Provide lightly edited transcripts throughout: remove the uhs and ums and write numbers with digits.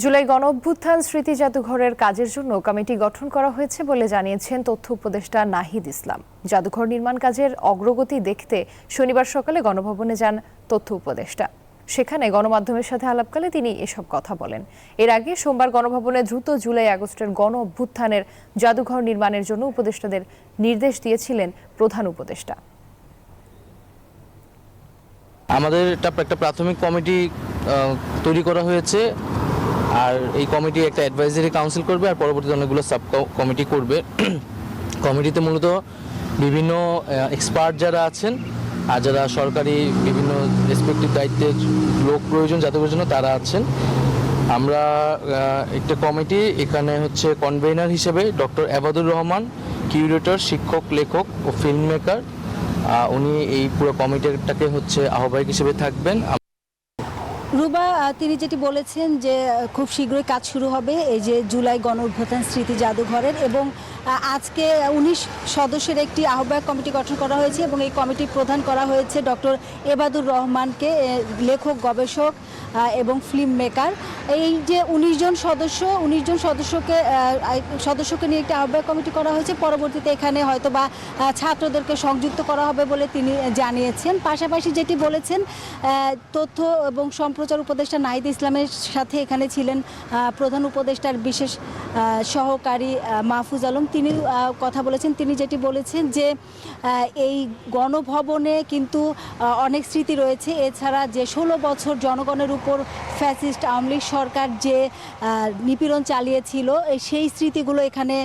জুলাই গণঅভ্যুত্থান স্মৃতি জাদুঘরের কাজের জন্য কমিটি গঠন করা হয়েছে বলে জানিয়েছেন তথ্য উপদেষ্টা নাহিদ ইসলাম। জাদুঘর নির্মাণ কাজের অগ্রগতি দেখতে শনিবার সকালে গণভবনে যান তথ্য উপদেষ্টা। সেখানে গণমাধ্যমের সাথে আলাপকালে তিনি এসব কথা বলেন। এর আগে সোমবার গণভবনে দ্রুত জুলাই আগস্টের গণঅভ্যুত্থানের জাদুঘর নির্মাণের জন্য উপদেষ্টাদের নির্দেশ দিয়েছিলেন প্রধান উপদেষ্টা। আমাদের একটা প্রাথমিক কমিটি তৈরি করা হয়েছে, আর এই কমিটি একটা অ্যাডভাইজারি কাউন্সিল করবে আর পরবর্তীতে অনেকগুলো সাব কমিটি করবে। কমিটিতে মূলত বিভিন্ন এক্সপার্ট যারা আছেন আর যারা সরকারি বিভিন্ন রেসপেক্টিভ দায়িত্বে লোক প্রয়োজন জাদুঘরের জন্য তারা আছেন। আমরা একটা কমিটি এখানে হচ্ছে কনভেনার হিসেবে ডক্টর এবাদুর রহমান, কিউরেটর, শিক্ষক, লেখক ও ফিল্ম মেকার, উনি এই পুরো কমিটিটাকে হচ্ছে আহ্বায়ক হিসেবে থাকবেন। রুবা, তিনি যেটি বলেছেন যে খুব শীঘ্রই কাজ শুরু হবে এই যে জুলাই গণঅভ্যুত্থান স্মৃতি জাদুঘরের, এবং আজকে 19 সদস্যের একটি আহ্বায়ক কমিটি গঠন করা হয়েছে এবং এই কমিটি প্রধান করা হয়েছে ডক্টর এবাদুর রহমানকে, লেখক, গবেষক এবং ফিল্ম মেকার। এই যে 19 জন সদস্যকে নিয়ে একটি আহ্বায়ক কমিটি করা হয়েছে। পরবর্তীতে এখানে হয়তো বা ছাত্রদেরকে সংযুক্ত করা হবে বলে তিনি জানিয়েছেন। পাশাপাশি যেটি বলেছেন, তথ্য এবং সম্প্রচার উপদেষ্টা নাহিদ ইসলামের সাথে এখানে ছিলেন প্রধান উপদেষ্টার বিশেষ সহকারী মাহফুজ আলম। তিনি কথা বলেছেন। তিনি যেটি বলেছেন যে এই গণভবনে কিন্তু অনেক স্মৃতি রয়েছে। এছাড়া যে 16 বছর জনগণের উপর ফ্যাসিস্ট আওয়ামী লীগ সরকার যে নিপীড়ন চালিয়েছিল, সেই স্মৃতিগুলো এখানে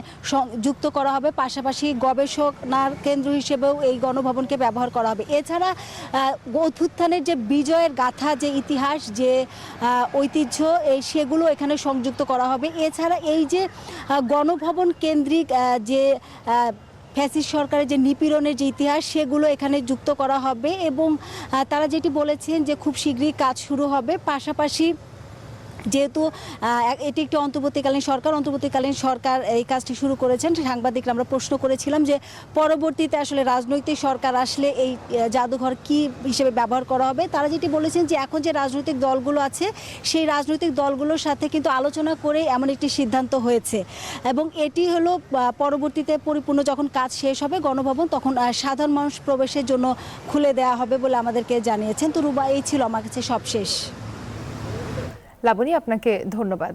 যুক্ত করা হবে। পাশাপাশি গবেষণার কেন্দ্র হিসেবেও এই গণভবনকে ব্যবহার করা হবে। এছাড়া অভ্যুত্থানের যে বিজয়ের গাথা, যে ইতিহাস, যে ঐতিহ্য, সেগুলো এখানে সংযুক্ত করা হবে। এছাড়া এই যে গণভবন কেন্দ্রিক যে ফ্যাসিস্ট সরকারের যে নিপীড়নের যে ইতিহাস, সেগুলো এখানে যুক্ত করা হবে এবং তারা যেটি বলেছেন যে খুব শীঘ্রই কাজ শুরু হবে। পাশাপাশি যেহেতু এটি একটি অন্তর্বর্তীকালীন সরকার এই কাজটি শুরু করেছেন, সাংবাদিকরা আমরা প্রশ্ন করেছিলাম যে পরবর্তীতে আসলে রাজনৈতিক সরকার আসলে এই জাদুঘর কি হিসেবে ব্যবহার করা হবে। তারা যেটি বলেছেন যে এখন যে রাজনৈতিক দলগুলো আছে, সেই রাজনৈতিক দলগুলোর সাথে কিন্তু আলোচনা করে এমন একটি সিদ্ধান্ত হয়েছে এবং এটি হলো পরবর্তীতে পরিপূর্ণ যখন কাজ শেষ হবে গণভবন, তখন সাধারণ মানুষ প্রবেশের জন্য খুলে দেওয়া হবে বলে আমাদেরকে জানিয়েছেন। তো রুবা, এই ছিল আমার কাছে সবশেষ। লাবণী, আপনাকে ধন্যবাদ।